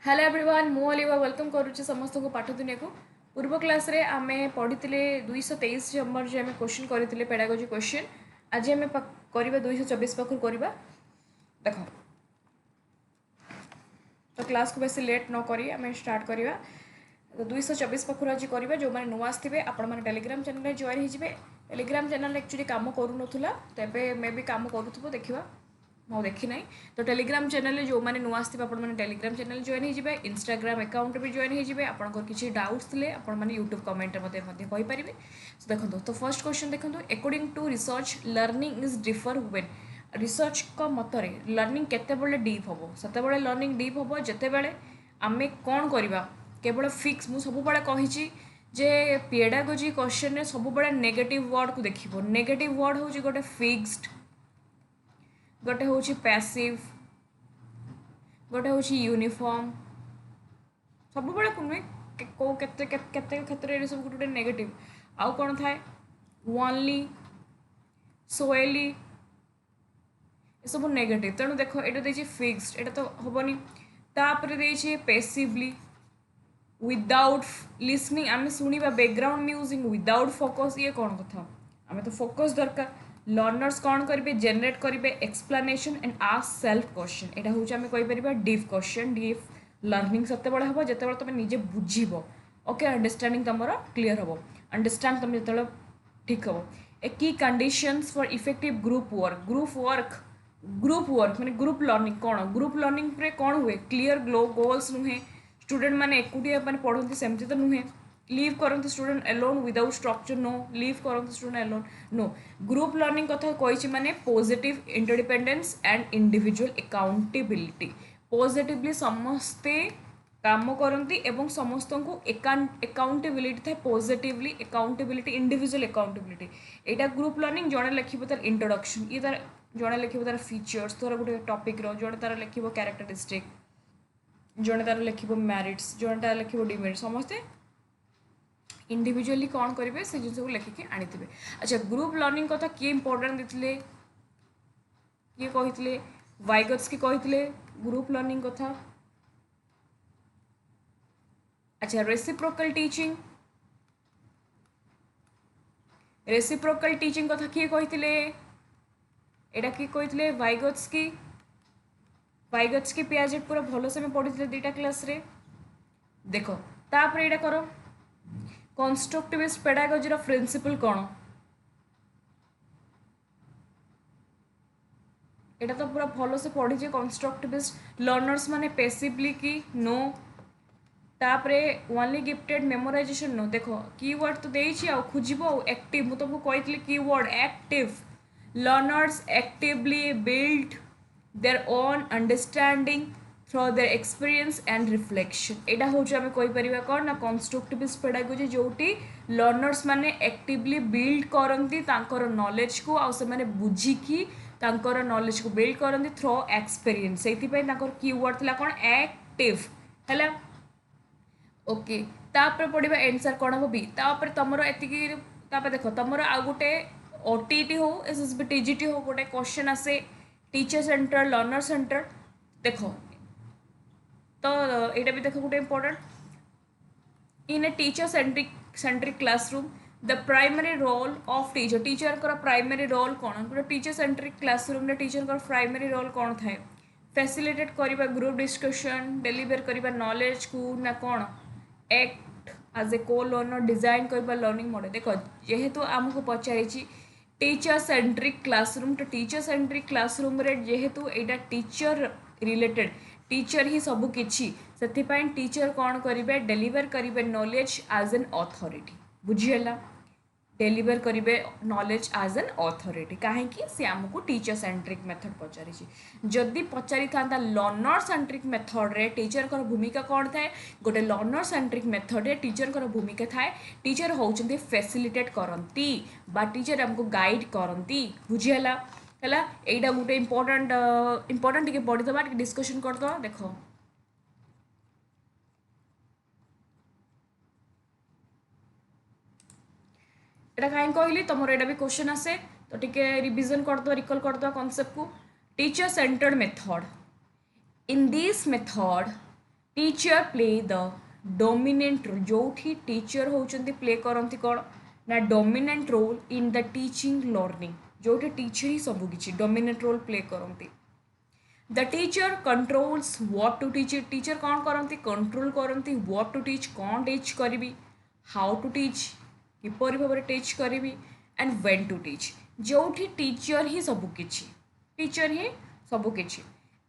hello everyone मु अलिवा welcome करुच्ची समस्त को पाठ दुनिया को पूर्व क्लास रे आमे पढ़ी 223 नंबर जो आम क्वेश्चन करते पेडागोजी क्वेश्चन आज आम करवा 224 पाखु करवा देख तो क्लास को बेसी लेट न करी आम स्टार्ट करवा तो 224 पाखु आज करवा जो मैंने नुआ आसवे आपण मैंने टेलीग्राम चैनल जॉइन हो टेलीग्राम चैनल एक्चुअली काम करूनुला तो ये मे भी काम करूँ देखा मैं देखी ना तो टेलीग्राम चैनल जो मैंने नुआ आसते आपने टेलीग्राम चैनल जॉइन हो इंस्टाग्राम अकाउंट भी जॉइन हो आपंकर किसी डाउट्स थे आपने यूट्यूब कमेंट कहींपारे सो देखो तो फर्स्ट क्वेश्चन देखो according to research learning is differ when research का मतरे लर्निंग केतेबेले डीप हम से लर्निंग डीप हम जितेबाला आम कौन करवा केवल फिक्स मुझे सब कही जे पेडागोजी क्वेश्चन में सब नेगेटिव वर्ड को देख नेगेटिव वर्ड हूँ गोटे फिक्स्ड गोटे हूँ पैसिव गोटे हूँ यूनिफॉर्म सब नुहे कौ क्षेत्र सब गोटे नेगेटिव आउ कौन थाए वनली सोएली ये सब नेगेटिव तेणु देख ये देखिए फिक्स्ड यहाँ तो हेनी तापर देखिए पैसिवली विदाउट लिसनिंग आम शुणा बैकग्राउंड म्यूजिक विदाउट फोकस ये कौन कथा आम तो फोकस दरकार लर्नर्स कौन करेंगे जेनेट करेंगे explanation and ask self question यहाँ हूँ आम कहीपर डीप क्वेश्चन डीप लर्निंग से हम जो तुम निजे बुझब ओके अंडरस्टैंडिंग तुम क्लीयर हम अंडरस्टैंड तुम जो ठीक हम ए की conditions for effective group work मैंने ग्रुप लर्निंग कौन ग्रुप लर्निंग रे कौन हुए क्लीयर गोल्स नुहे स्टूडेंट मैंने एकुटिया मैंने पढ़ती सेमती तो नुहे लीव करते student alone without structure no leave करते student alone no group learning कथा कही मैंने positive interdependence and individual accountability positively समस्ते काम करती एवं समस्त को अकाउंटेबिलिटी था पॉजिटिवली अकाउंटेबिलिटी इंडिविजुअल अकाउंटेबिलिटी यहाँ ग्रुप लर्निंग जड़े लिखो तार इंट्रोडक्शन ये तार जड़े लिखो तार फीचर्स तार गोटे टॉपिक जड़े तार लिखो कैरेक्टरिस्टिक जड़े तार लिखो मेरिट्स जड़े तार लिखो डिमेरिट समस्ते इंडिविजुअली कौन करेंगे से जिन को लिखिकी आनी अच्छा ग्रुप लर्निंग कथा किए इंपोर्टेंट देते किए कही वाइगट्स की कही ग्रुप लर्निंग कथा अच्छा रेसिप्रोकल टीचिंग कथा किए कही एटा किए कही वाइगट्स की पियाजेट पूरा भल से पढ़ी दुईटा क्लास रे देख तापर यहाँ कर कंस्ट्रक्टिविस्ट पेडागोजी प्रिंसिपल कौन यहाँ तो पूरा भल से पढ़ी कंस्ट्रक्टिविस्ट लर्नर्स माने पैसिवली की नो तापरे ओनली गिफ्टेड मेमोराइजेशन नो देख कीवर्ड तो देछि आ खोजिबो एक्टिव मु तुमको कही keyword active learners actively build their own understanding through their experience and reflection यहाँ हूँ आम कहीपर कौन ना कंस्ट्रक्टिविस्ट पेडागोजी जोटी लर्नर्स माने एक्टिवली बिल्ड करती नॉलेज को आउ से बुझिकी तांकर नॉलेज को बिल्ड करती थ्रू एक्सपीरियंस से कीवर्ड थी कौन एक्टिव है ओके तापर पढ़ा एनसर कौन हम बी तापर तुम एति देख तुम आउ गोटे ओटीटी हो एसएसबी टीजीटी हो गोटे क्वेश्चन आसे टीचर सेंटर लर्नर सेंटर देख तो यहाँ भी देख गोटे important in a teacher centric classroom the primary role of teacher का प्राइमरी रोल कौन गोटे टीचर सेंट्रिक क्लासरूम टीचर का प्राइमरी रोल कौन थाए फैसिलिटेट करवा ग्रुप डिस्कशन डेलीवर करवा नॉलेज को ना कौन एक्ट एज ए को लर्नर डिजाइन करवा लर्निंग मॉडल देख जेहेतु आमको पचारि टीचर सेंट्रिक क्लासरूम तो टीचर सेंट्रिक क्लासरूम रे जेहेतु यहाँ टीचर रिलेटेड टीचर ही सब किछि से टीचर कौन करेंगे डेलीवर करेंगे नॉलेज एज एन अथॉरिटी बुझीगला डेलीवर करेंगे नॉलेज एज एन अथॉरिटी कहीं सी आमको टीचर सेंट्रिक मेथड पचारि जदि पचारि था लर्नर सेंट्रिक मेथड रे टीचर कर भूमिका कौन थाए गोटे लर्नर सेंट्रिक मेथड रे टीचर कर भूमिका थाए टीचर होउछन्ती फैसिलिटेट करती बा टीचर आमको गाइड करती बुझीगला है यहाँ गोटे इंपोर्टेंट टे पढ़ीदबा डिस्कशन करदबा देख यहाँ कहीं कहली तुम यहाँ भी क्वेश्चन आसे तो टी रिविजन करदे रिकल करदे कॉन्सेप्ट को teacher centred method in this method teacher play the dominant role जो टीचर होचंती प्ले करती कौन ना dominant role in the teaching learning जो टीचर ही सब किसी डोमिनेंट रोल प्ले करती the teacher controls what to teach teacher कौन करती कंट्रोल करती व्हाट टू टीच कौन टीच करी हाउ टू टीच किपर भाव में टीच करी एंड व्हेन टू टीच जो टीचर ही सबकि टीचर ही सबकि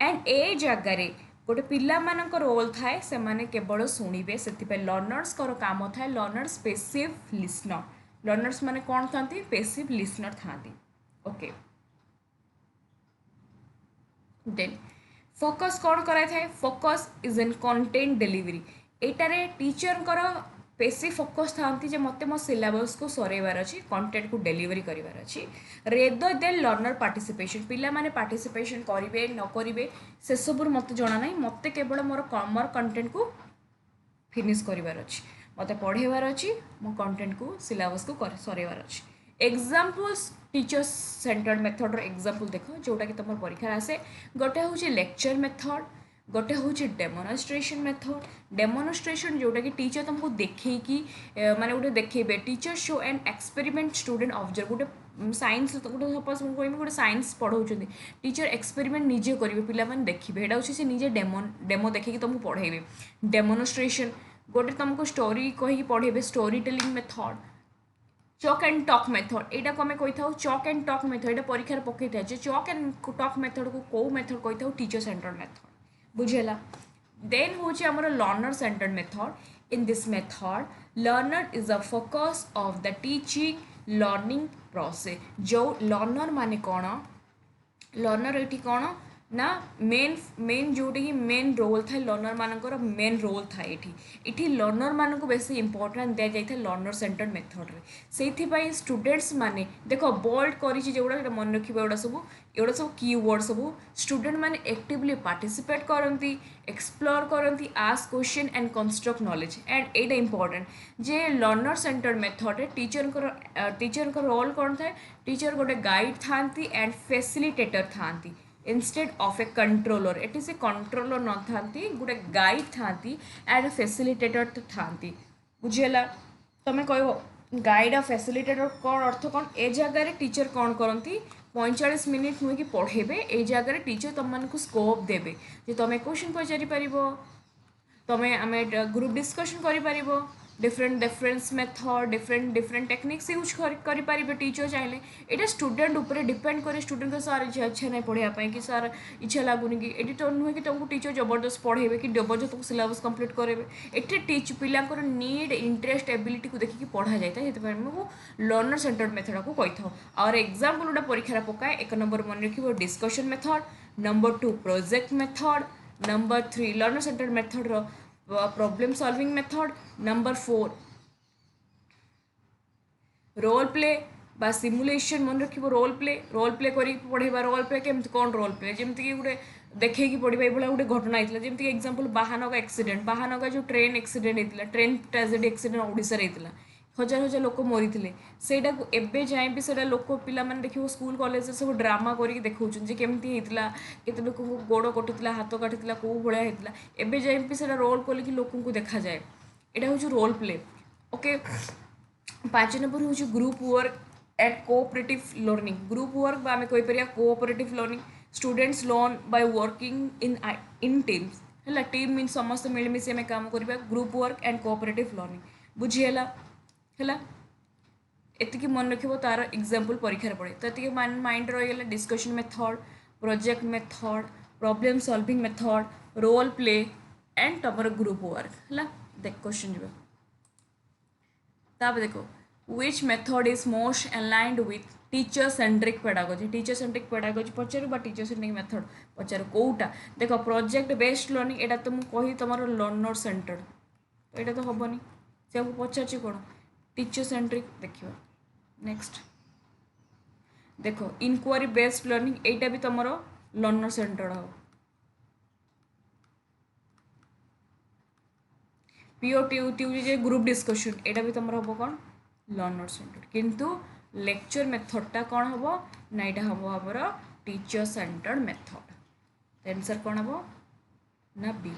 एंड ए जगार गोटे पिला रोल थाए से माने केवल शुणवे से लर्नर्स काम थाए लर्नर्स पेसिव लिसनर लर्नर्स माने कौन था पेसिव लिसनर था ओके देन फोकस कौन कराई थाए focus is in content delivery एटारे टीचर पेसिव फोकस था मत मो सिलेबस को सरेबार अच्छी कंटेंट को डिलीवरी करार अच्छी रेदर देन लर्नर पार्टिसिपेशन पिला माने पार्टिसिपेशन करेंगे न करेंगे से सब मत जना ना मत केवल मोर कंटेंट को फिनिश करार अच्छी मत पढ़ेबार अच्छी मो कंटेंट को सिलेबस को सरेबार अच्छी examples teachers centred method example देख जोटा कि तुम परीक्षा आसे गोटे हूँ लेक्चर मेथड गोटे हूँ डेमोनस्ट्रेशन मेथड डेमोनस्ट्रेशन जोटा कि टीचर तुमको देखी माने गोटे देखेबे teacher show and experiment student observe गोटे साइंस गोटे सपोज मुझे गोटे साइंस पढ़ाऊँ टीचर एक्सपेरिमेंट निजे करेंगे पिला देखिए यहाँ हूँ निजे डेमो देखिए तुमको पढ़ेबे डेमोनस्ट्रेशन गोटे तुमको स्टोरी कहीं पढ़ेबे story telling method chalk and talk method यहाँ को आम कही था चक एंड टक मेथड यहाँ परीक्षा पकई था चक एंड टक मेथड को कौ मेथड कही था टीचर सेंटर्ड मेथड बुझेला देन हूँ आमर learner centred method in this method learner is a focus of the teaching learning process जो लर्नर माने कौन लर्नर ये कौन ना मेन जोटा कि मेन रोल था लर्नर मानकर मेन रोल था ये लर्नर मान को बेसी इंपोर्टेंट दि जाए लर्नर सेंटर्ड मेथड से स्टूडेंट्स माने देख बोल्ड कर मन रखा एगुड़ा सब कीवर्ड सब स्टूडेंट माने एक्टिवली पार्टिसिपेट करती एक्सप्लोर करती ask question and construct knowledge and एटा इंपोर्टेंट जे learner centred method teacher role कौन था टीचर गोटे गाइड था एंड फैसिलिटेटर था इंस्टेड ऑफ ए कंट्रोलर एटी से कंट्रोलर न था गोटे गाइड था एंड फैसिलिटेटर था बुझेगा तुम्हें कह गाइड और फैसिलिटेटर कौन अर्थ कौन ए जगार टीचर कौन करती 45 मिनिट नुहे कि पढ़ेबे ए जगार टीचर तुमको स्कोप देवे जे तुम क्वेश्चन पचारि पार तुम्हें आम ग्रुप डिस्कशन कर different difference method different techniques use करें टीचर चाहिए यहाँ स्टूडेंट उपर डिपेंड करे स्टूडेंट को सार इच्छा नहीं पढ़ाई कि सार इच्छा लगुनि कि ये तो नुहे कि तुमको टीचर जबरदस्त पढ़ेबे कि जबरदस्त सिलेबस कंप्लीट करेंगे ये पिला नीड इंटरेस्ट एबिलिटी को देखिए पढ़ा जाए से लर्नर सेंटर्ड मेथड को कही था और एग्जाम्पल गोटे परीक्षा पकाए 1 नंबर मन रखिए discussion method number 2 project method number 3 learner centred method problem solving method number 4 role play बा सिमुलेशन मन रखिए रोल प्ले कर पढ़ेबा रोल प्ले केमती कौन रोल प्ले जमती कि गोटे देखे पढ़ा ये गोटे घटना होता जमीक एग्जाम्पल बाहानगा एक्सीडेंट बाहानगा जो ट्रेन एक्सीडेंट होता ट्रेन ट्राजेडी एक्सीडेंट ओडिशा होता हजार हजार लोक मरी से जाए भी से लोक पिला देखिए स्कूल कॉलेज सब ड्रामा करके देखा केमती होता केते लोक गोड़ कटुला हाथ काटिला कौ भाया होता एवं जाए भी से रोल कल कि लोक देखा जाए यहाँ हूँ रोल प्ले ओके 5 नंबर हूँ group work and cooperative learning group work आम कहीपर cooperative learning students learn by working in teams है टीम मीन समस्त मिलमिशी आम काम करवा group work and cooperative learning बुझीगला है एति मन रख तार एग्जाम्पल परीक्षा पड़े तो ये माइंड रहीगला discussion method project method problem solving method role play and तुम ग्रुप वर्क है देख क्वेश्चन जी देखो which method is most aligned with teacher centric pedagogy पचारू टीचर सेंट्रिक मेथड पचारू कौटा देख प्रोजेक्ट बेस्ड लर्निंग यहाँ तो मुझे कही तुम लर्नर सेंटर्ड तो यहाँ तो हेनी से पचार कौन टीचर सेंट्रिक देखिए नेक्स्ट देखो इनक्वारी बेस्ड लर्निंग यहाँ भी तुम लर्नर सेंटर्ड हम पीओटी ग्रुप डिस्कशन यहाँ भी तुम हम कौन लर्नर सेंटर्ड किंतु लेक्चर मेथडटा कौन हम ना यहाँ हम आमर टीचर सेंटर्ड मेथड आंसर कौन हम ना B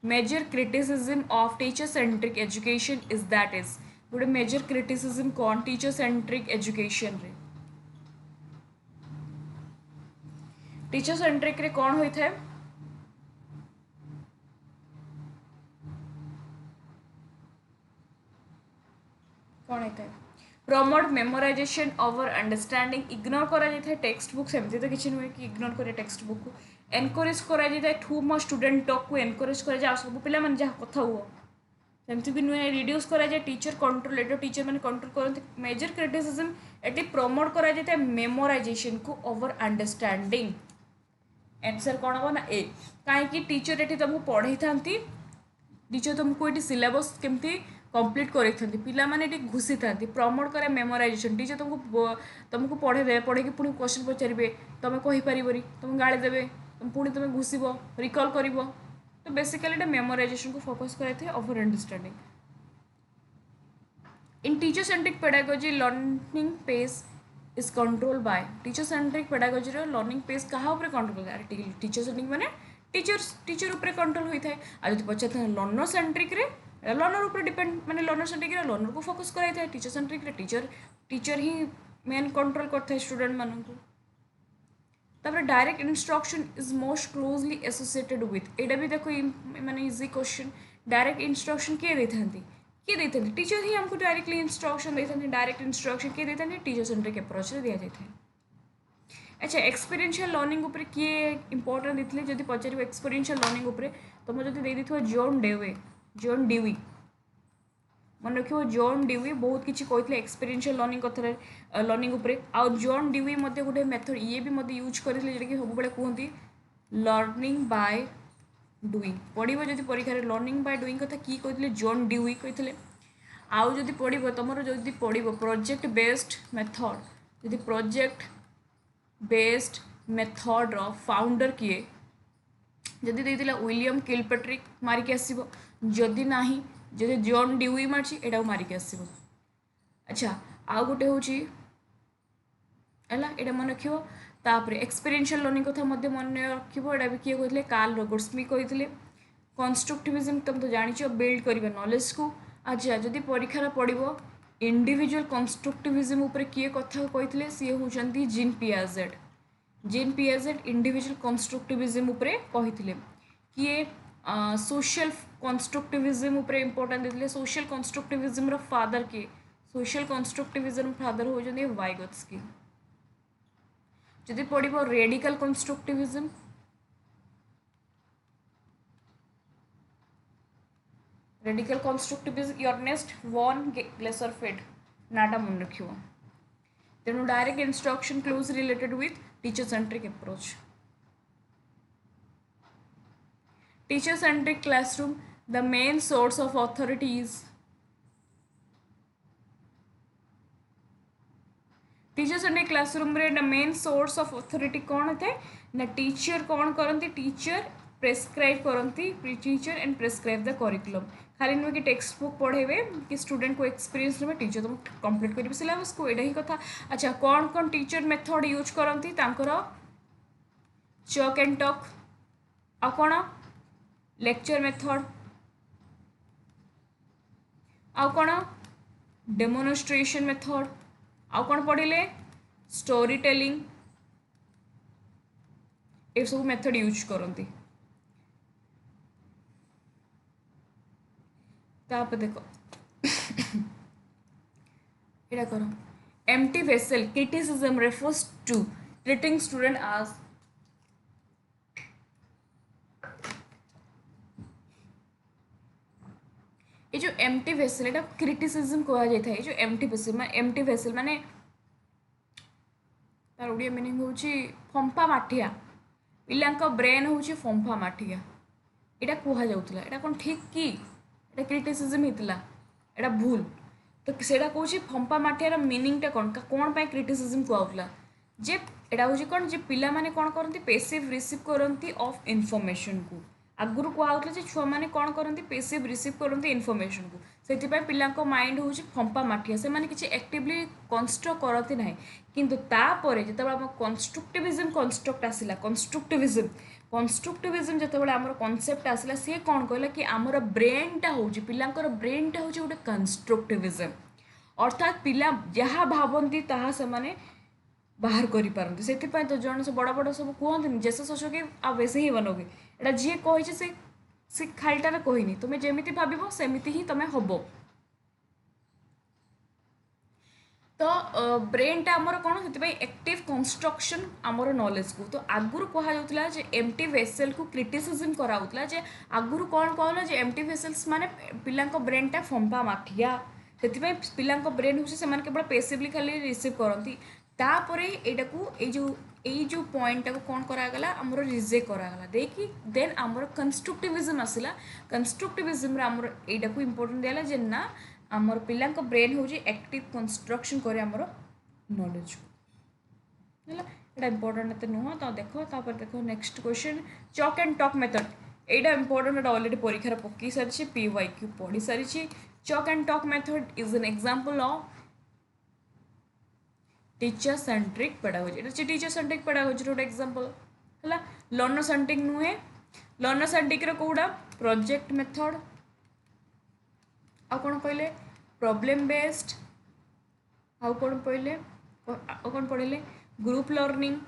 major criticism of teacher centric education is that is गोटे मेजर क्रिटिसिज्म कौन टीचर सेंट्रिक एजुकेशन रे टीचर सेंट्रिक रे कौन होता है कौन होता है promote memorization over understanding ignore करा जाता है टेक्स्ट बुक सेमती तो किसी नुहे कि इग्नोर करे टेक्स्ट बुक को एनकरेज करा जाता है टू मच स्टूडेंट टॉक को एनकरेज करा जाए सब पिला माने जहाँ कथा हुआ सेमती भी नुहे रिड्यूस करा जाए टीचर कंट्रोल एटा टीचर मैंने कंट्रोल करते मेजर क्रिटिसिज्म एटी प्रमोट करा जाता है मेमोराइजेशन को ओवर अंडरस्टैंडिंग आंसर कौन हम ना ए कहीं टीचर ये तुमको पढ़ाई था टीचर तुमको ये सिलेबस केमती कंप्लीट करें पिला माने घुसी था प्रमोट करे मेमोराइजेशन टीचर तुमको पढ़े दे पढ़े पुणी क्वेश्चन पचारे तुम कहीपर तुम गाड़ी देवे पुणी तुम घुसब रिकल कर तो बेसिकली मेमोराइजेशन को फोकस कराई over understanding in teacher centric pedagogy learning pace is control by teacher centric pedagogy learning pace क्या कंट्रोल अरे टीचर सेंट्रिक माने टीचर ऊपर कंट्रोल होता है आज पचार लर्नर सेंट्रिक लर्नर ऊपर डिपेंड माने लर्नर सेंट्रिक लर्नर को फोकस कराई था टीचर सेंट्रिक टीचर ही मेन कंट्रोल करता है स्टूडेंट मान को तापर direct instruction is most closely associated with एटा भी देखो माने इजी क्वेश्चन डायरेक्ट इंस्ट्रक्शन किए देते टीचर ही हमको डायरेक्टली इंस्ट्रक्शन देते डायरेक्ट इंस्ट्रक्शन किए देते टीचर सेंट्रिक अप्रोच रे दिया जाता है अच्छा एक्सपीरियंशियल लर्निंग ऊपर किए इंपोर्टेंट देते जब पचार एक्सपीरियंशियल लर्निंग ऊपर तुम जब दे जॉन डेवी मन रख जॉन डेवी बहुत किसी कहते एक्सपीरियंशियल लर्निंग कथा लर्निंग उपरे आउ जॉन डेवी गोटे मेथड ये भी मत यूज करते जोटा सब बड़े कहते लर्निंग बाय डुईंग पढ़व जब परीक्षा लर्निंग बाय डुईंग कथा किए कहते जॉन डेवी कहते आउ जब पढ़व तुम जब पढ़व प्रोजेक्ट बेस्ड मेथड जब प्रोजेक्ट बेस्ड मेथड रो फाउंडर किए जदि देइतिला विलियम किलपेट्रिक मारिक आसीबो जदि नाही जदि जॉन डेवी मारछि एटा मारिक आसीबो अच्छा आ गोटे होछि एला एटा मन रखिबो तापरे एक्सपीरियंशियल लर्निंग कथा मध्य मन रखिबो एटा भी किए कहले कार्ल रोगर्समी कहले कंस्ट्रक्टिविज्म तुम तो जानिछो बिल्ड करिबा नॉलेज को अच्छा जदि परीक्षा पड़िबो इंडिविजुअल कंस्ट्रक्टिविज्म ऊपर किए कथा कहले सी होचंती जीन पियाजेट इंडिविजुअल कंस्ट्रक्टिविज्म उपरे कहिथिले किए सोशल कंस्ट्रक्टिविज्म उपरे इंपोर्टेंट देथिले सोशल कंस्ट्रक्टिविज्म रो फादर किए सोशल कंस्ट्रक्टिविज्म फादर होचंती वाइगोत्स्की जदि पढ़िबो radical constructivism Ernst von Glasersfeld नाटा मन रखिबो तेणु direct instruction close related with teacher centric approach teacher centric classroom the main source of authority is teacher centric classroom रे the main source of authority कौन होता है ना टीचर कौन करती टीचर प्रेस्क्राइब करती teacher and prescribe the curriculum खाली नुहे कि टेक्स्ट बुक पढ़ेबे कि स्टूडेंट को एक्सपीरियंस ने टीचर तुम कंप्लीट करेंगे सिलेबस को एटा ही कथा अच्छा कौन कौन टीचर मेथड यूज करती चक एंड टक आ कौन लेक्चर मेथड आ कौन डेमोन्स्ट्रेशन मेथड आ कौन पढ़िले स्टोरी टेलिंग ये सब मेथड यूज करती तापर देखो एटा करो empty vessel criticism refers to treating student as ये जो एम्प्टी वेसल एटा क्रिटिसिज्म कहा जाता है जो एम्प्टी वेसल माने तार ओडिया मीनिंग होची फंपा माठिया पिलांका ब्रेन होची फंपा माठिया एटा कहा जाउतला एटा कोन ठीक की एटा क्रिटिसिज्म हितला एटा भूल तो सेटा कहूँ फंपा माठियार मीनिंगटा कौन पाई क्रिटिसिज्म कहला जे एटा हूँ कौन जे पिला माने कौन करती पेसिव रिसीव करती ऑफ इनफॉरमेशन को आगुरी कहला छुआ मैंने कौन करती पेसिव रिसीव करती इनफॉरमेशन को से पिला माइंड हूँ फंपा माठिया से माने किसी एक्टिवली कन्स्ट्रक्ट करती ना किंतु तापर जो आम कन्स्ट्रक्टिविज्म कन्स्ट्रक्ट आसला कन्स्ट्रक्टिविज्म जो आम कनसेप्ट आसला सी कौन कहला कि आमर ब्रेनटा हूँ पिलांकर ब्रेनटा हूँ गोटे कन्स्ट्रक्टिविज्म अर्थात पिला जहाँ भावती ताहा से बाहर करें से तो जन से बड़ बड़ सब कहते जैसे सोचोगे आ वैसे ही बनोगे एटा जी कही से खालीटार कहनी तुम्हें जमी भाव सेमती ही तुम्हें हम तो ब्रेनटा आमर कौन से एक्टिव कंस्ट्रक्शन आमर नॉलेज को तो आगुरी कहला एम्प्टी वेसेल को क्रिटिसिज्म कराउतला जे आगुरी कौन कहला जे एम्प्टी वेसेल्स माने पिला ब्रेनटा फंपा माठिया से पिला ब्रेन हूँ से केवल पेसिवली खाली रिसीव करती तापर जो पॉइंट को कौन करागला आमर रिजेक्ट करागला देखी देन आमर कन्स्ट्रक्टिविज्म आसला कन्स्ट्रक्टिविज्म आमर एटा को इम्पोर्टेंट दिला जे ना आमर पिला ब्रेन हूँ एक्टिव कंस्ट्रक्शन करे आमर नॉलेज को है इम्पोर्टेंट एत नुह तो देख next question chalk and talk method एटा इम्पोर्टेंट ऑलरेडी परीक्षार पकई सारी PYQ पढ़ी सारी chalk and talk method is an example of teacher centric pedagogy एटा टीचर सेंट्रिक पेडागोजी गोटे एग्जांपल है लर्नर सेंट्रिक नुहे लर्नर सेंट्रिक कोड़ा प्रोजेक्ट मेथड आ कौन कहले प्रॉब्लम बेस्ड आउ कौन पढ़ले group learning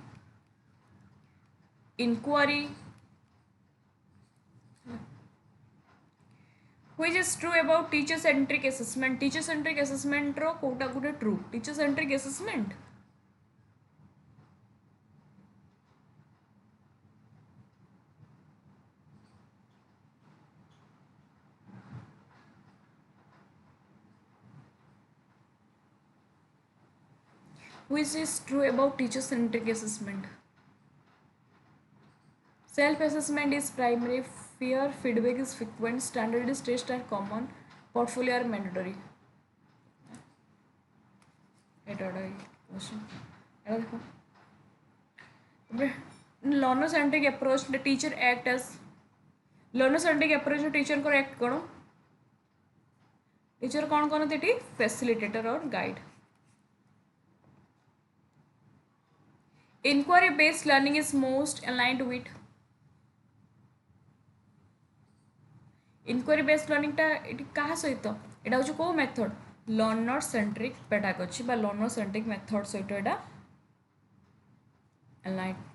inquiry which is true about teacher centric assessment रो कोटा गुटे true teacher centric assessment which is true about teacher centric assessment self assessment is primary fear feedback is frequent standardized tests are common portfolio are mandatory learner centric approach the teacher act as learner centric approach teacher को act करो teacher कौन कौन थे facilitator और guide inquiry based learning is most aligned with inquiry based learning टा क्या सहित एटा हूँ कौ मेथड लर्नर सेंट्रिक पेडागोजी बा लर्नर सेंट्रिक मेथड सहित एटा aligned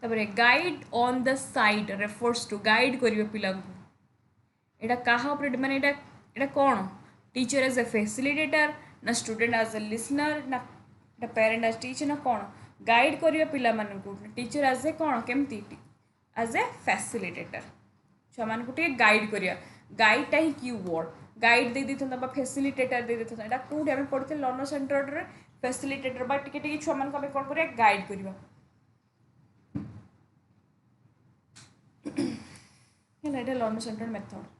तबरे guide on the side refers to guide करिवे पिला को एटा काहा ऊपर माने एटा कोन टीचर एज ए फैसिलिटेटर ना स्टूडेंट एज ए लिसनर ना पेरेंट एज टीचर ना कौन गाइड करिवे पिला मानन को टीचर एज ए कौन केमती एज ए फैसिलिटेटर छुआ मान को गाइड करिया गाइडटा ही की वर्ड गाइड दे देथन बा फैसिलिटेटर दे देथन एटा कोड हम पढ़ते लर्नर सेंटर्ड रे फैसिलिटेटर बा टिके छुआ मान को हम कोन करिया गाइड करिवा एटा learner centred method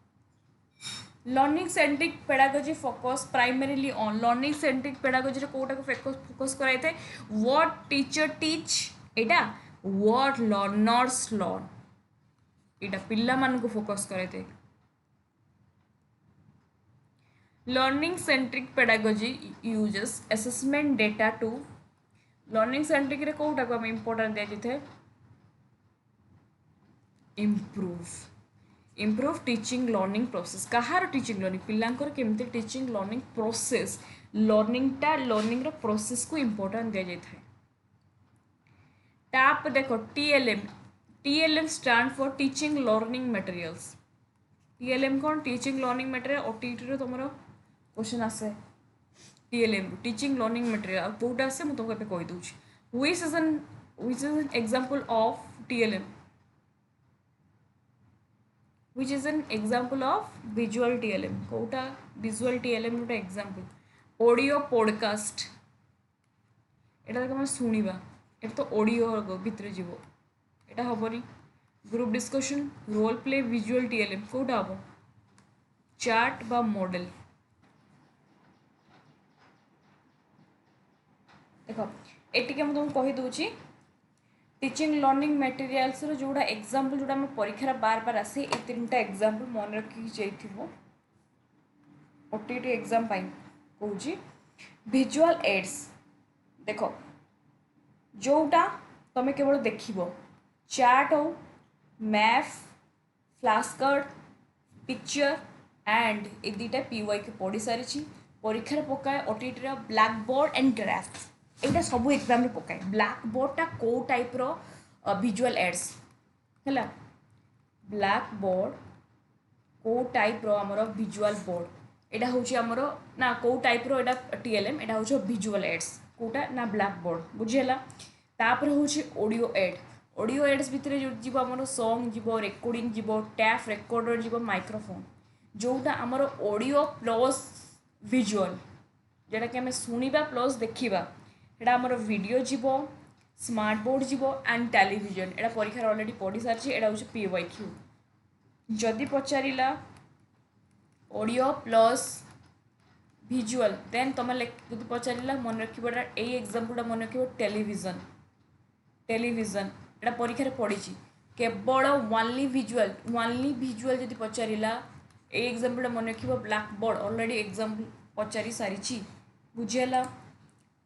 learning centric pedagogy focus primarily on learning centric pedagogy रे कोटा को फोकस कराई थे व्हाट टीचर टीच एटा व्हाट लर्नर्स लर्न एटा पिल्ला मान को फोकस कराई थे learning centric pedagogy uses assessment data to learning centric रे कोटा को हम इंपोर्टेंट दे थे इम्प्रूव टीचिंग लर्निंग प्रोसेस कहार टीचिंग लर्निंग पिलांकर केमती teaching learning process learning process को इम्पोर्टेंट दिया जाए टैप देखो TLM stand for teaching learning materials TLM कौन टीचिंग लर्निंग मटेरियल ओटीटी रे तुम क्वेश्चन आसे टीएलएम टीचिंग लर्निंग मटेरियल कोटा आसे मुझे तुमको कही दूची which is an example of TLM which is an example of visual TLM कोटा visual TLM गोटे example audio podcast एटा हम शुणा एटा तो ऑडियो भितर जीव एटा हेनी group discussion role play visual TLM कोटा हम चार्ट बा मॉडल देख एटिके तुमको कही दूची टीचिंग लर्निंग मटेरियल्स जोड़ा एग्जांपल जोड़ा हम परीक्षा बार बार आसे ए तीनटा एग्जांपल मन रखी जाइथिबो ओटीटी एग्जाम पाई कहूँ विजुअल एड्स देख जोटा तुम केवल देख चार्ट हो math flash card picture and ए दुटा पीवाई के पढ़ी सारी परीक्षा पकाए ओटीटी ब्लैक बोर्ड एंड ग्राफ यहाँ सब एग्जाम पकाए ब्लैक बोर्डटा कौ टाइप विजुअल एड्स है ब्लैक बोर्ड कौ टाइप आमर विजुअल बोर्ड यहाँ हूँ आमर ना कौ टाइप टीएलएम यहाँ हूँ विजुअल एड्स कौटा ना ब्लैक बोर्ड बुझीगला तापर हूँ ऑडियो एड ऑडियो एड्स भितर जो जीव आमर सॉन्ग जीव रेकॉर्डिंग जीव टैप रेकॉर्डर जीव माइक्रोफोन जोटा आमर ऑडियो प्लस विजुअल जोटा कि आम शुणा प्लस देखा यहाँ आमर वीडियो जीव स्मार्ट बोर्ड जीव एंड टेलीविजन यहाँ परीक्षा ऑलरेडी पढ़ी सारी यहाँ हूँ पीवाई क्यू जदि पचारा ऑडियो प्लस विजुअल देन तुम जब पचारा मन रखा यही एग्जाम्पल मन रख टेलीविजन टेलीविजन यहाँ परीक्षा पड़ी केवल ओनली विजुअल जब पचारा ये एग्जाम्पल मन रख ब्लैक बोर्ड ऑलरेडी एग्जाम्पल पचारि सारी बुझीगला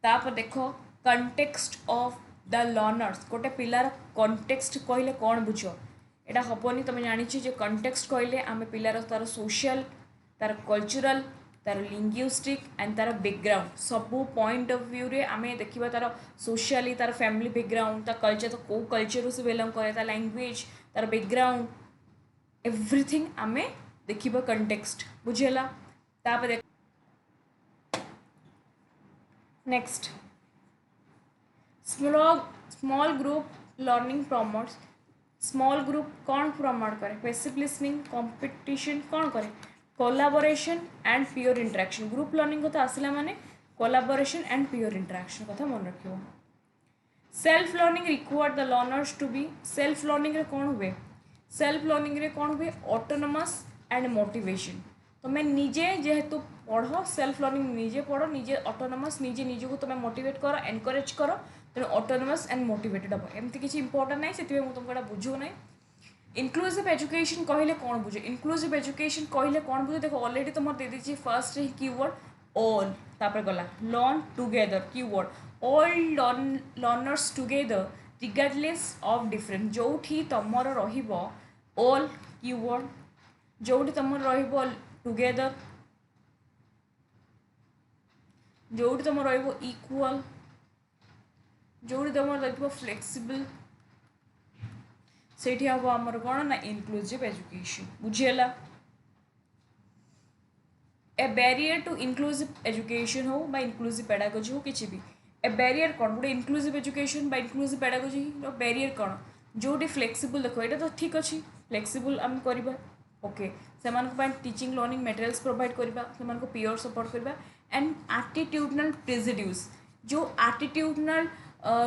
तापर देख कंटेक्स्ट ऑफ द लर्नर्स गोटे पिलार कंटेक्स्ट कहले कौन बुझ यहाँ हेनी तुम जानी जो कंटेक्स्ट कहले आम पिलार तार सोशल तार कल्चरल तार लिंग्विस्टिक एंड तार बैकग्राउंड सबू पॉइंट ऑफ व्यू रे आम देखा तार सोशली तार फैमिली बैकग्राउंड तार कल्चर तो कौ कल्चर से बिलोंग करे तार लैंग्वेज तार बैकग्राउंड एवरीथिंग आम देखा कंटेक्स्ट बुझीगला तापर next small group learning promotes small group कौन प्रमोट करे पैसिव लिसनिंग कंपटीशन कौन करे collaboration and pure interaction group learning कथा आसला माने कोलाबोरेशन एंड प्योर इंटरेक्शन कथा मन रखियो self learning require the learners to be self learning रे कौन हुए सेल्फ लर्निंग रे कौन हुए ऑटोनोमस एंड मोटिवेशन तुम्हें निजे जेहेतु पढ़ सेल्फ लर्निंग निजे पढ़ निजे ऑटोनोमस निजे निजको तुम मोटिवेट कर एनकरेज कर तेणु ऑटोनोमस एंड मोटिवेटेड हम एमती किसी इंपोर्टेंट ना से तुमको बुझू ना इनक्लूसिव एजुकेशन कहले कौन बुझे इनक्लूसिव एजुकेशन कहले कौन बुझे देखो ऑलरेडी तुम दे दीजिए फर्स्ट ही कीवर्ड ऑल तापर गला learn together keyword all learners together regardless of different जोठी तुमर रहिबो ऑल कीवर्ड जोठी तुमर रहिबो टुगेदर जोठी तुम रहिबो इक्वल जोठी तुम रहिबो फ्लेक्सिबल से हम आमर कौन ना इनक्लूसिव एजुकेशन बुझीगला a barrier to inclusive education हो बा इनक्लूसिव पेडागोजी हो किसी भी ए बैरियर कौन गोटे इनक्लूसिव एजुकेशन बा इनक्लूसिव पेडागोजी बैरियर कौन जोटी फ्लेक्सिबल देखो यहाँ तो ठीक अच्छे फ्लेक्सिबल आम करवा ओके से टीचिंग लर्निंग मटेरियल्स प्रोवाइड करवा से पियर सपोर्ट करवा एंड एटीट्यूडनल प्रेजुड्यूस जो एटीट्यूडनल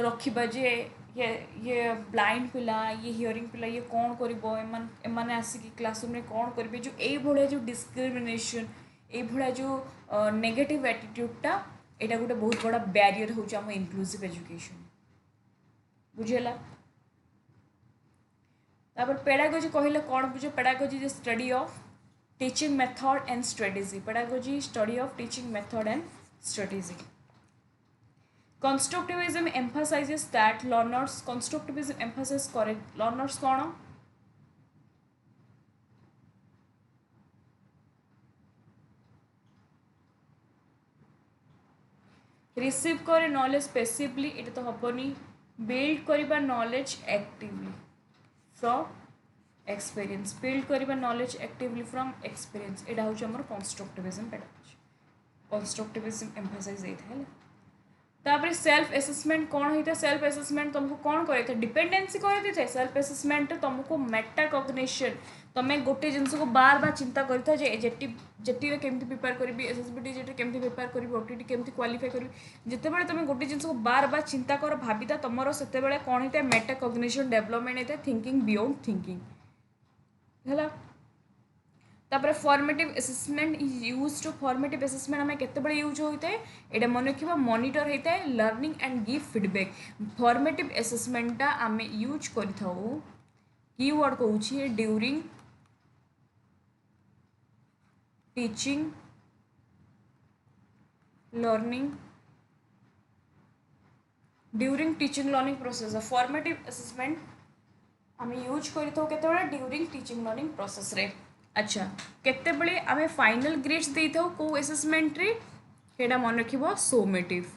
रखा जे ये ब्लाइंड पिला ये हियरिंग पिला ये कौन कर आसिक क्लासरूम में कौन करेंगे जो ये जो डिस्क्रिमिनेशन ये जो नेगेटिव एटीट्यूडटा यहाँ गोटे बहुत बड़ा बैरियर हो इनक्लूसिव एजुकेशन बुझीगला तापर पेडागोजी कहले कौन बुझे pedagogy is study of teaching method and strategy pedagogy study of teaching method and strategy constructivism emphasizes that learners constructivism emphasizes करे learners कौन रिसीव करे नॉलेज पैसिवली ये तो हेनी बिल्ड करवा knowledge actively from experience build करवा knowledge actively from experience यहाँ हूँ आम कंस्ट्रक्टिविज्म पेडागोजी कंस्ट्रक्टिविज्म एम्फासाइज होता है तापर सेल्फ एसेसमेंट कौन होता है सेल्फ एसेसमेंट तुमको कौन करे डिपेंडेंसी करे सेल्फ एसेसमेंट तुमको मेटा कग्निशन तुम्हें गोटे जिनस को बार बार चिंता करता जे जेटी केमती प्रिपेयर करी एसएसबीटी जेटी केमती प्रिपेयर करी ओटीटी केमती क्वालिफाई करी जितेबाला तुम गोटे जिनस को बार बार चिंता कर भाविता तुम से कौन होता है मेटा कग्निशन डेवलपमेंट होता है थिंकिंग बियॉन्ड थिंकिंग है तापर formative assessment is use to formative assessment आम केतबेले यूज होता है यहाँ मन रखा मॉनिटर होता है learning and give feedback formative असेसमेंटा आम यूज करथाउ कीवर्ड कहूँ during teaching learning during teaching learning process formative assessment आम यूज करते ड्यूरिंग टीचिंग लर्निंग प्रोसेस रे अच्छा केतेबेले आम फाइनल ग्रेड्स दे था कौ असेसमेंट रे सेटा मन रखिबो सोमेटिव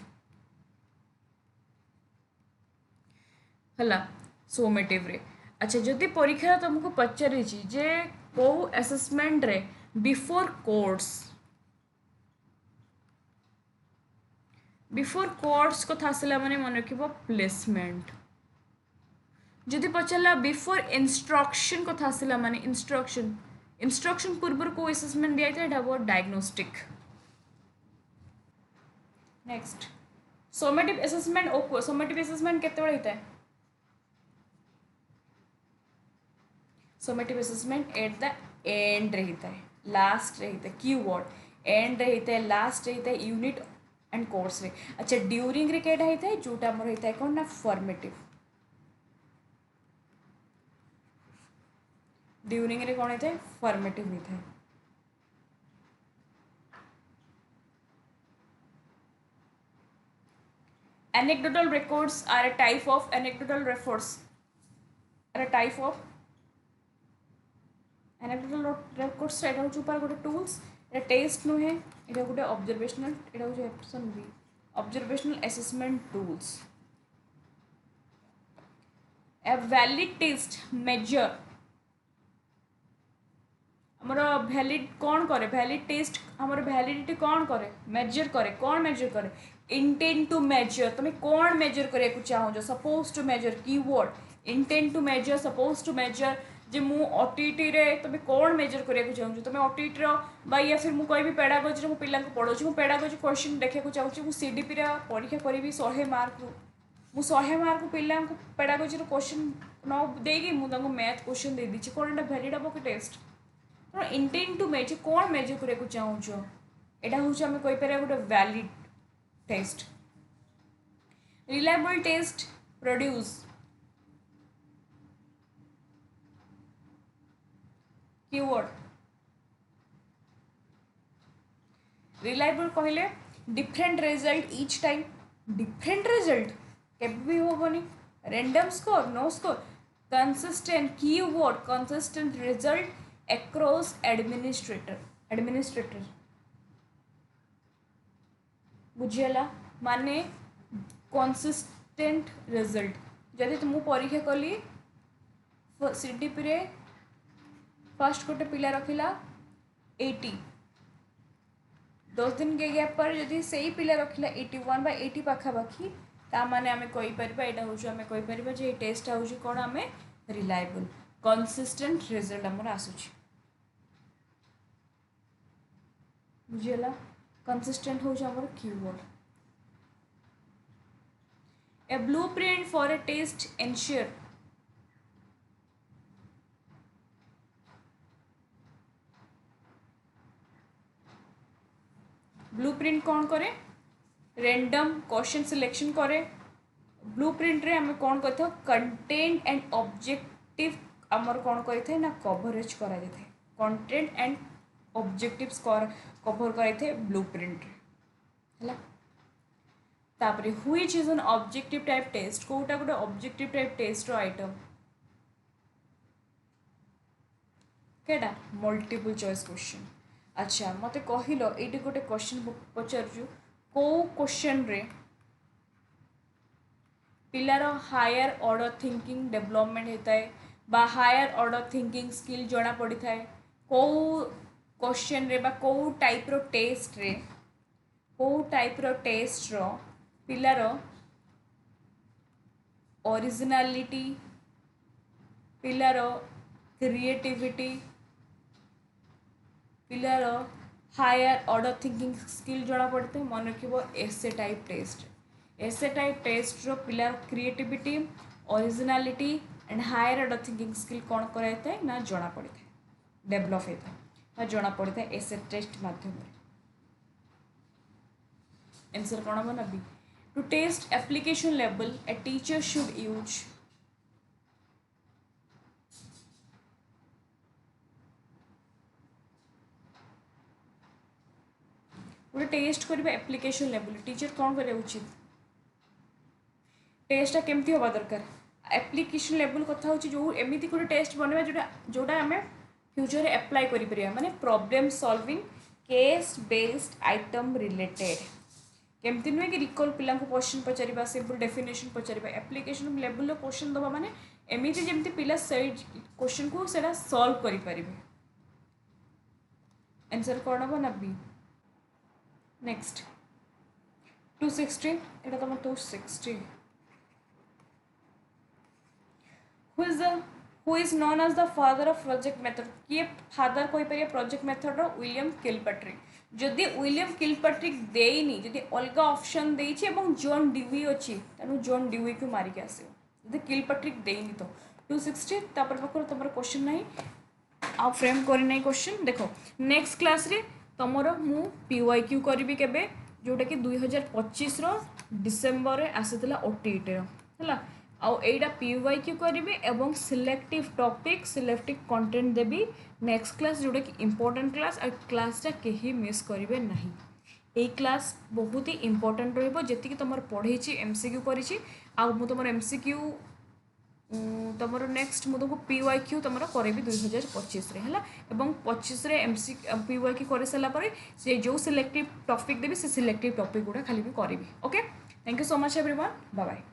हला सोमेटिव रे अच्छा जदि परीक्षा तुमको पचारि जे कौ असेसमेंट रे बिफोर कोर्स कथा आसला माने मन रखिबो प्लेसमेंट जदि पचारा बिफोर इंस्ट्रक्शन कथा आसला माने इंस्ट्रक्शन पूर्व को असेसमेंट दिया था वो diagnostic next summative assessment ओको summative assessment केते बळे होता है summative assessment at the end रहता है लास्ट रहता है कीवर्ड एंड रहता है लास्ट रहता है यूनिट एंड कोर्स रे अच्छा ड्यूरिंग रे केटा होता है जोटा मोर होता है कौन ना फॉर्मेटिव ड्यूरिंग रे कौन होता है फॉर्मेटिव होता है anecdotal records are a type of anecdotal records anecdotal records एटा होची ऊपर गोटे टूल्स एटा टेस्ट नुहे एटा गोटे ऑब्जर्वेशनल एटा होची option B observational assessment tools a valid test measure हमर वैलिड कौन करे वैलिड टेस्ट हमर वैलिडिटी कौन करे मेजर करे कौन मेजर करे इंटेंट टू मेजर तुम कौन मेजर करने को चाहो suppose to measure keyword intent to measure suppose to measure जे मु ओटीटी रे तुम कौन मेजर करने को चाहूँ तुम ओटीटी रो या फिर मुझे कह पेडागोजी मु पिला पढ़ाऊँ मु पेडागोजी क्वेश्चन देखा चाहूँ मु सीडीपी परीक्षा करी 100 मार्क मु 100 मार्क पिला पेडागोजी क्वेश्चन न देगी मुझे मैथ क्वेश्चन दे दी कौन वैलिड हम कि टेस्ट इंटेंट टू मेजर कौन मेजर करने को चाहूँ यहाँ हूँ आम कहीपर गोटे valid test reliable test produce keyword reliable कहले different result each time different result केबे होबनी random score no score consistent keyword consistent result across administrator बुझीगला माने कंसिस्टेंट रिजल्ट जदि तुम परीक्षा कली सीडीपी रे फर्स्ट गोटे पिला रखिला 80 10 दिन के गैप पर जदि सही पिला रखिला 81 बा 80 पाखापाखि ता माने आमे कहि परबा एटा होछु आमे कहि परबा जे टेस्ट होछु कोन आमे रिलायबल कंसिस्टेंट रिजल्ट हमर आसुछि बुझीगला कंसिस्टेंट हो हमर keyword a blueprint for a test ensure blueprint कौन करे रैंडम क्वेश्चन सिलेक्शन करे ब्लूप्रिंट रे हमें कौन करते कंटेंट एंड ऑब्जेक्टिव आमर कौन करते ना कवरेज करा जाए कंटेंट एंड ऑब्जेक्टिव्स कवर कराई ब्लूप्रिंट है तापरे which is an objective type test कोटा गोटे ऑब्जेक्टिव टाइप टेस्ट रो आइटम केटा मल्टीपल चॉइस क्वेश्चन अच्छा मते कहिलो एटी गोटे क्वेश्चन पचारजु को क्वेश्चन रे पिलार हायर ऑर्डर थिंकिंग डेवलपमेंट होता है बा हायर ऑर्डर थिंकिंग स्किल जना पड़ी थाए को क्वेश्चन रे बा को टाइप रो टेस्ट रे को टाइप रो टेस्ट रो पिलार ओरिजिनालिटी पिलार क्रिएटिविटी पिलार हायर ऑर्डर थिंकिंग स्किल जना पड़ते मन रखिबो essay type test essay type test रो पिलार creativity originality and higher order thinking skill कौन कराई था ना जना पड़ी था डेवलप होता है जना पड़ी था एसे टेस्ट माध्यम आंसर कौन हम ना be to test application level a teacher should use गोटे टेस्ट करिबा एप्लिकेशन लेवल टीचर कौन करिया उचित टेस्टा केमती हवा दरकार एप्लिकेशन लेवल कथा होची जो एमिति गोटे टेस्ट बनवा जोटा जोटा आमे फ्यूचर रे अप्लाई करि परिया माने problem solving case based item related केमती नुहे कि रिकॉल पिला को क्वेश्चन पचारिबा सिंपल डेफिनेशन पचारिबा एप्लिकेशन लेवल रो क्वेश्चन दबा माने एमिति जेमती पिला सही क्वेश्चन को सेटा सॉल्व करि परिबे आंसर कौन हबो ना बी नेक्स्ट 260 एटा तुम 260 who is known as the father of project method किए फादर कोई परिया प्रोजेक्ट मेथड रो विलियम किलपाट्रिक जदि विलियम किलपाट्रिक देइनी जदि अलगा ऑप्शन देइछि एवं जॉन ड्यूई अछि तनु जॉन ड्यूई को मारि के आसे जदि किलपाट्रिक देइनी तो 260 तापर पकर तमर क्वेश्चन नाही आ फ्रेम करि नै क्वेश्चन देखो नेक्स्ट क्लास रे तमरो मु पीवाईक्यू करबी केबे जोटा कि 2025 रो डिसेंबर रे आसीतला ओटीईटी रो हला आउ एटा पीवाईक्यू करबी एवं सिलेक्टिव टॉपिक सिलेक्टिव कंटेंट देबी नेक्स्ट क्लास जोटा कि इंपोर्टेंट क्लास आ क्लासटा केही मिस करिवे नाही ए क्लास बहुत ही इंपोर्टेंट रहइबो जेति कि तमर पढैछि एमसीक्यू करिछि आ मु तमर एमसीक्यू तमर नेक्स्ट मु तुमको पीवाईक्यू तमर करेबी 2025 रे हला एवं 25 रे एमसी पीवाईक्यू करे सला परे से जो सिलेक्टिव टॉपिक देबी से सिलेक्टिव टॉपिक गुडा खाली भी करेबी okay thank you so much everyone bye bye